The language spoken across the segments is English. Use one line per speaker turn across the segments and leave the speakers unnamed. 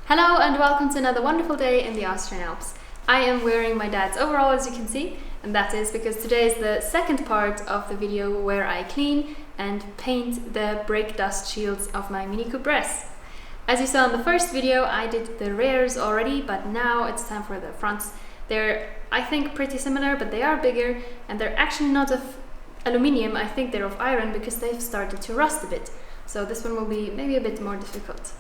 Hello and welcome to another wonderful day in the Austrian Alps. I am wearing my dad's overall, as you can see, and that is because today is the second part of the video where I clean and paint the brake dust shields of my Mini Coupe S. As you saw in the first video, I did the rears already, but now it's time for the fronts. They're, I think, pretty similar, but they are bigger, and they're actually not of aluminium. I think they're of iron because they've started to rust a bit. So this one will be maybe a bit more difficult.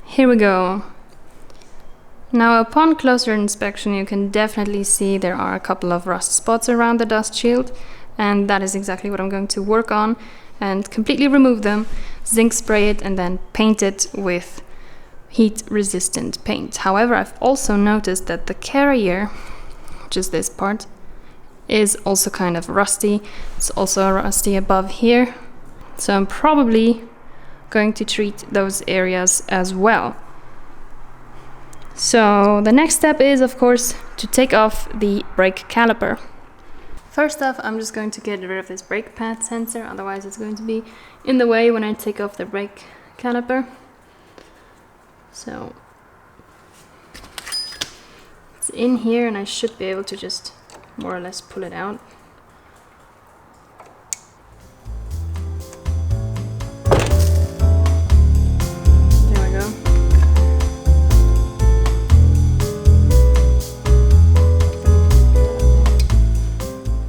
Here we go. Now, upon closer inspection, you can definitely see there are a couple of rust spots around the dust shield, and that is exactly what I'm going to work on and completely remove them, zinc spray it, and then paint it with heat-resistant paint. However, I've also noticed that the carrier, which is this part, is also kind of rusty. It's also rusty above here, so I'm probably going to treat those areas as well. So the next step is, of course, to take off the brake caliper. First off, I'm just going to get rid of this brake pad sensor, otherwise it's going to be in the way when I take off the brake caliper. So it's in here and I should be able to just more or less pull it out.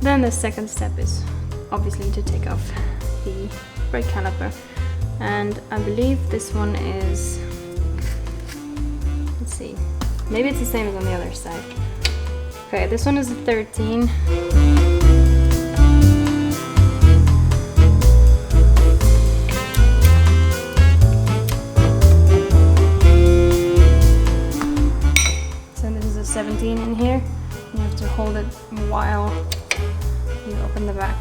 Then the second step is obviously to take off the brake caliper, and I believe this one is, let's see, maybe it's the same as on the other side. Okay, this one is a 13. So this is a 17 in here. You have to hold it while you open the back.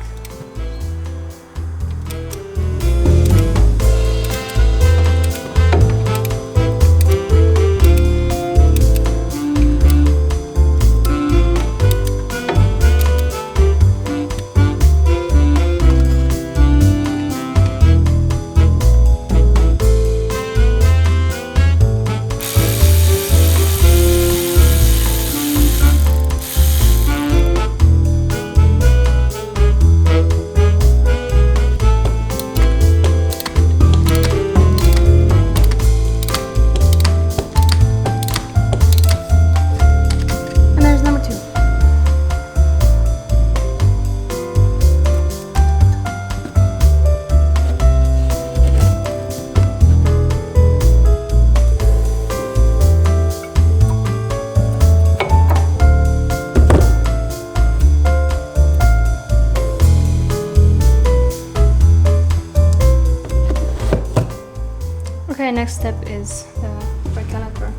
Okay, next step is the brake caliper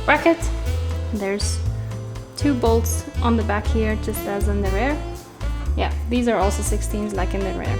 bracket. There's two bolts on the back here, just as in the rear. Yeah, these are also 16s like in the rear.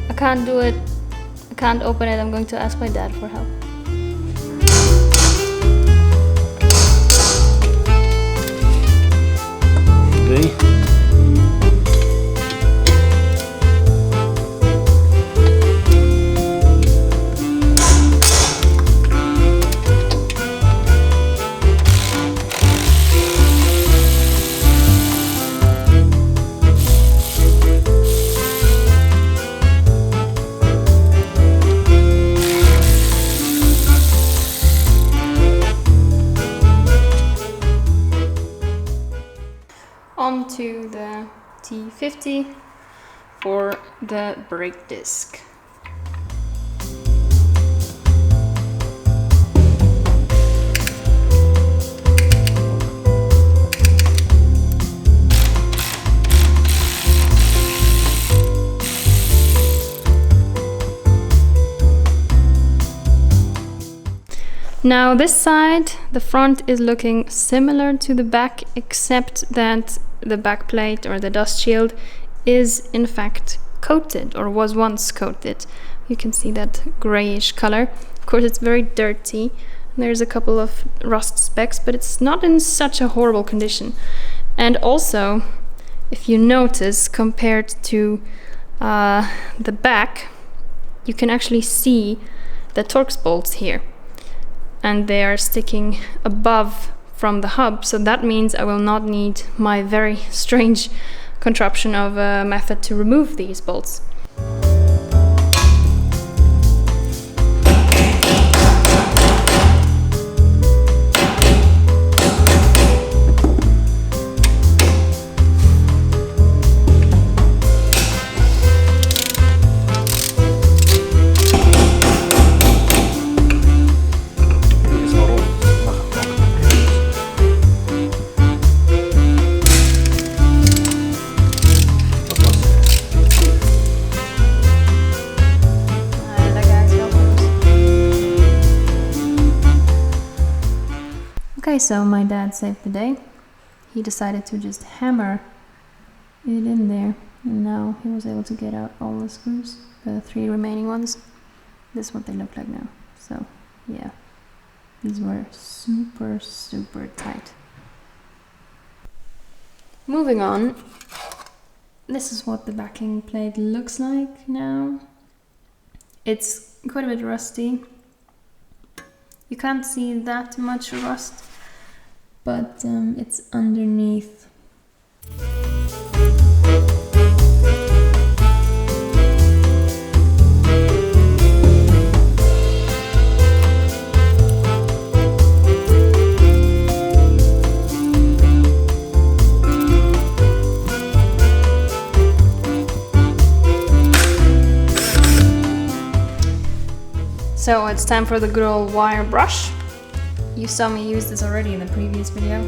I can't do it, I can't open it. I'm going to ask my dad for help.
Okay.
onto the T50 for the brake disc. Now this side, the front is looking similar to the back, except that the back plate or the dust shield is in fact coated, or was once coated. You can see that grayish color. Of course it's very dirty. There's a couple of rust specks, but it's not in such a horrible condition. And also, if you notice, compared to the back, you can actually see the torx bolts here. And they are sticking above from the hub, so that means I will not need my very strange contraption of a method to remove these bolts. Okay, so my dad saved the day. He decided to just hammer it in there, and now he was able to get out all the screws, the 3 remaining ones. This is what they look like now. So yeah, these were super tight. Moving on, this is what the backing plate looks like now. It's quite a bit rusty. You can't see that much rust, but it's underneath. So it's time for the good old wire brush. You saw me use this already in the previous video.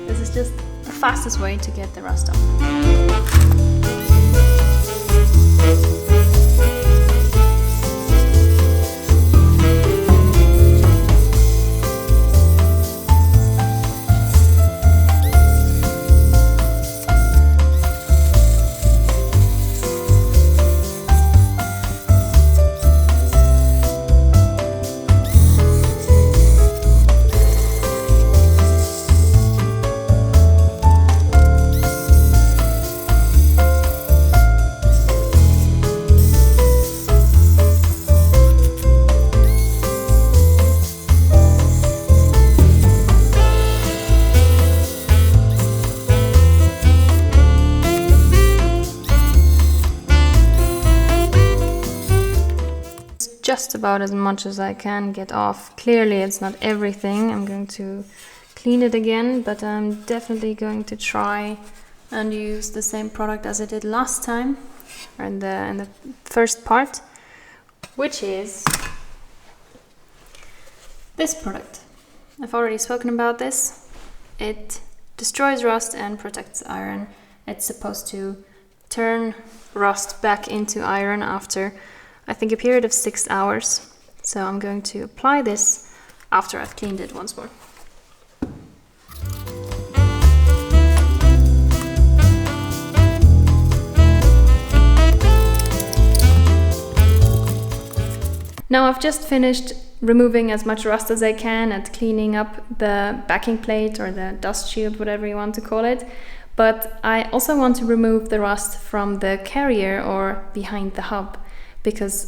This is just the fastest way to get the rust off. Just about as much as I can get off. Clearly it's not everything. I'm going to clean it again, but I'm definitely going to try and use the same product as I did last time, or in the first part, which is this product. I've already spoken about this. It destroys rust and protects iron. It's supposed to turn rust back into iron after, I think, a period of 6 hours. So I'm going to apply this after I've cleaned it once more. Now I've just finished removing as much rust as I can and cleaning up the backing plate or the dust shield, whatever you want to call it. But I also want to remove the rust from the carrier or behind the hub, because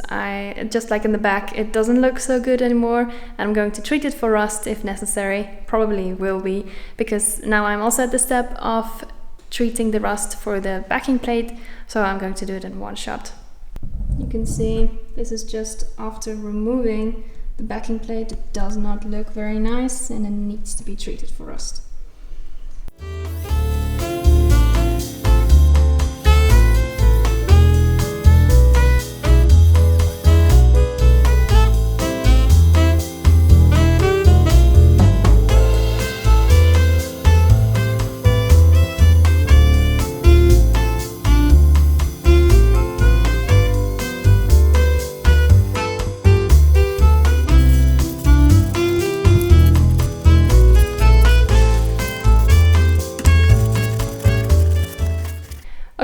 just like in the back, it doesn't look so good anymore. I'm going to treat it for rust if necessary, probably will be, because now I'm also at the step of treating the rust for the backing plate, so I'm going to do it in one shot. You can see this is just after removing the backing plate. It does not look very nice and it needs to be treated for rust.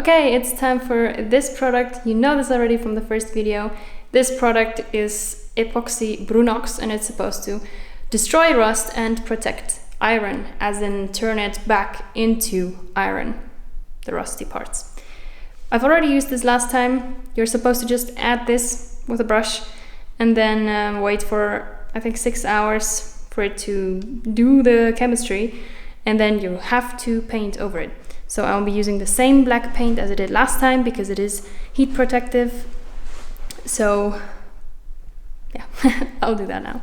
Okay, it's time for this product. You know this already from the first video. This product is Epoxy Brunox, and it's supposed to destroy rust and protect iron, as in turn it back into iron, the rusty parts. I've already used this last time. You're supposed to just add this with a brush and then wait for, I think, 6 hours for it to do the chemistry, and then you have to paint over it. So I'll be using the same black paint as I did last time because it is heat protective. So yeah, I'll do that now.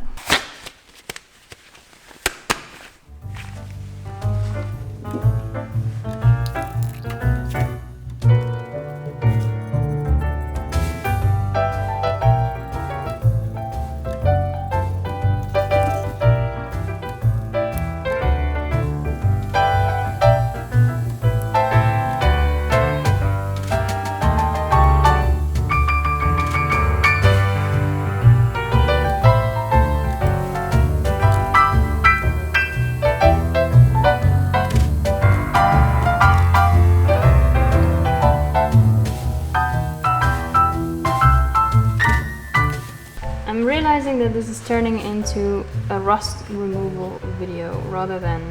I'm realizing that this is turning into a rust removal video rather than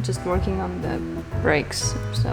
just working on the brakes, so...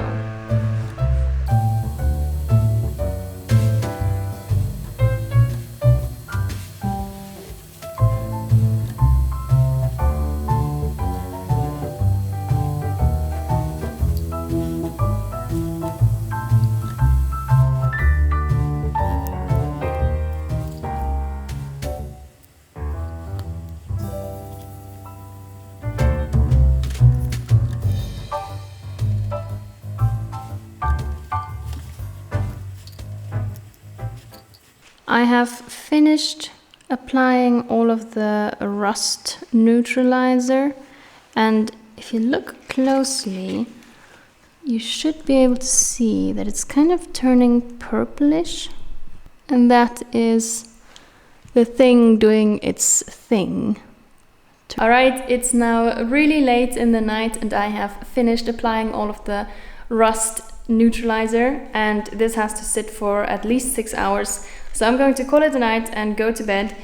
I have finished applying all of the rust neutralizer, and if you look closely you should be able to see that it's kind of turning purplish, and that is the thing doing its thing. Alright, it's now really late in the night and I have finished applying all of the rust neutralizer, and this has to sit for at least 6 hours. So I'm going to call it a night and go to bed,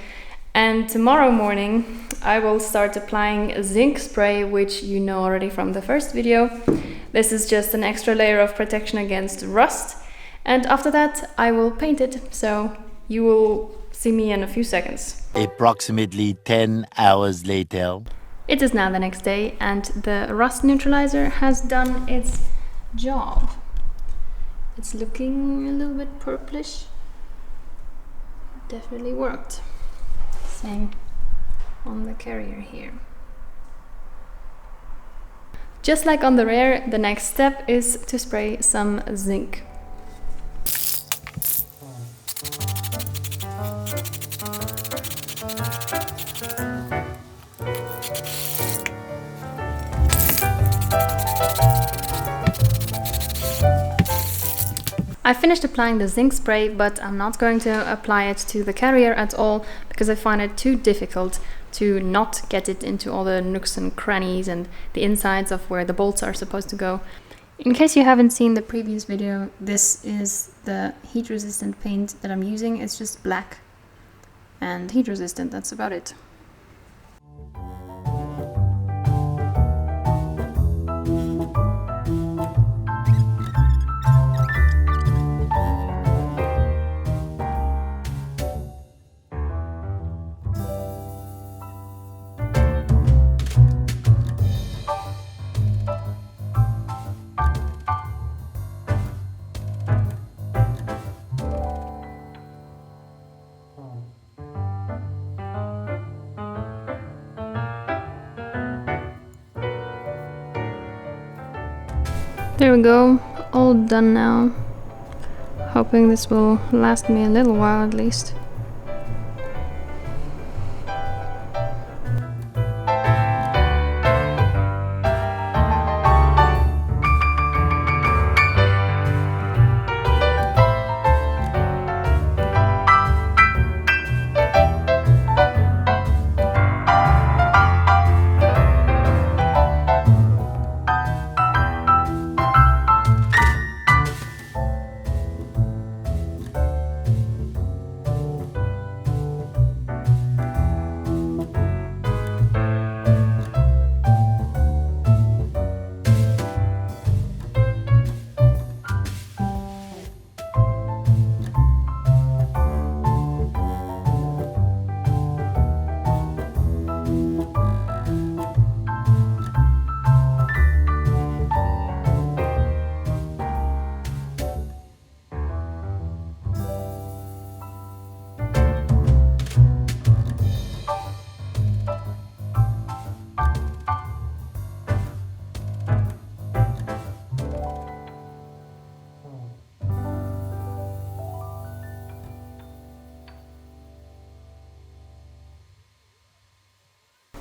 and tomorrow morning I will start applying Zink Spray, which you know already from the first video. This is just an extra layer of protection against rust, and after that I will paint it, so you will see me in a few seconds.
Approximately 10 hours later.
It is now the next day and the rust neutralizer has done its job. It's looking a little bit purplish. Definitely worked. Same on the carrier here. Just like on the rear, the next step is to spray some zinc. I finished applying the zinc spray, but I'm not going to apply it to the carrier at all because I find it too difficult to not get it into all the nooks and crannies and the insides of where the bolts are supposed to go. In case you haven't seen the previous video, this is the heat resistant paint that I'm using. It's just black and heat resistant, that's about it. There we go, all done now. Hoping this will last me a little while at least.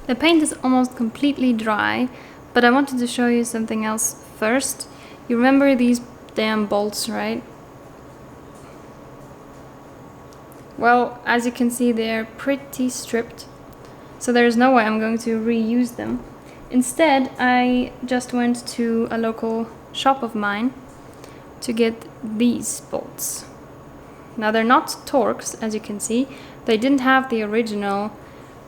The paint is almost completely dry, but I wanted to show you something else first. You remember these damn bolts, right? Well, as you can see, they're pretty stripped, so there's no way I'm going to reuse them. Instead, I just went to a local shop of mine to get these bolts. Now they're not Torx, as you can see. They didn't have the original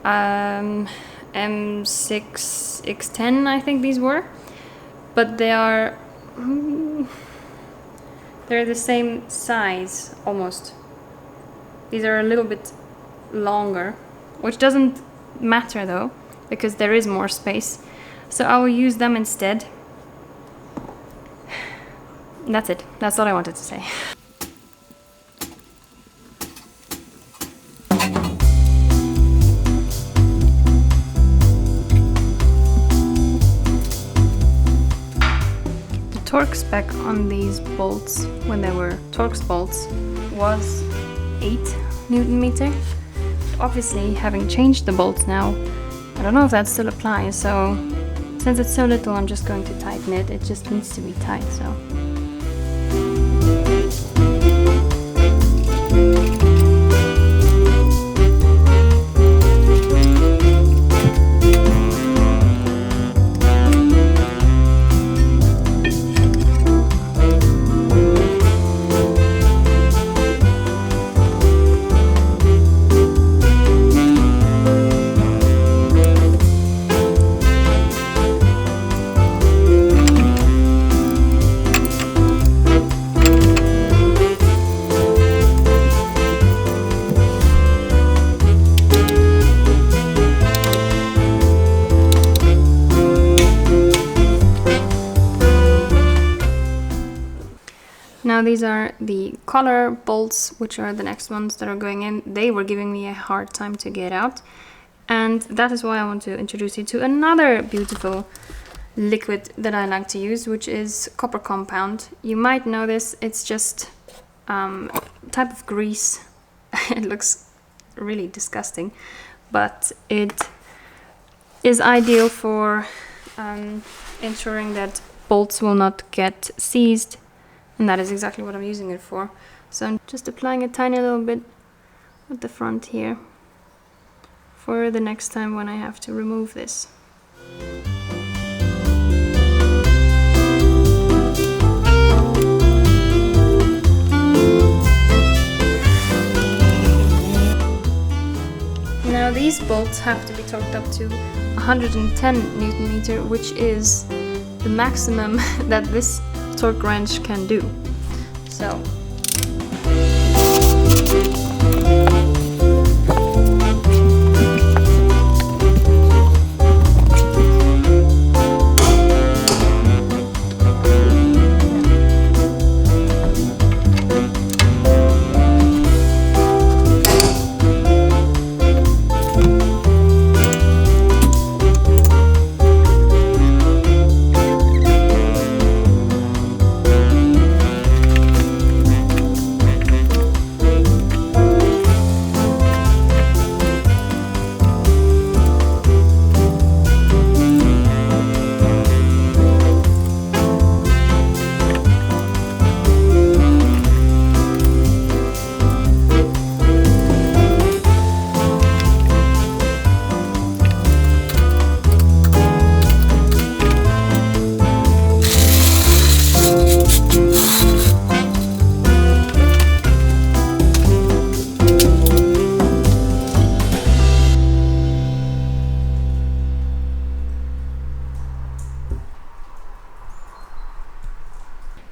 M6X10, I think these were, but they're the same size almost. These are a little bit longer, which doesn't matter though, because there is more space. So I will use them instead. That's it. That's all I wanted to say. Torque spec on these bolts, when they were Torx bolts, was 8 Newton meter. Obviously, having changed the bolts now, I don't know if that still applies, so since it's so little, I'm just going to tighten it. It just needs to be tight, so. Now these are the collar bolts, which are the next ones that are going in. They were giving me a hard time to get out, and that is why I want to introduce you to another beautiful liquid that I like to use, which is copper compound. You might know this. It's just a type of grease. It looks really disgusting, but it is ideal for ensuring that bolts will not get seized. And that is exactly what I'm using it for. So I'm just applying a tiny little bit at the front here for the next time when I have to remove this. Now these bolts have to be torqued up to 110 Newton meter, which is the maximum that this torque wrench can do. So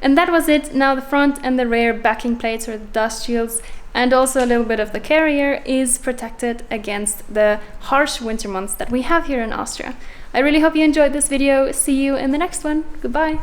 and that was it. Now the front and the rear backing plates, or the dust shields, and also a little bit of the carrier is protected against the harsh winter months that we have here in Austria. I really hope you enjoyed this video. See you in the next one. Goodbye.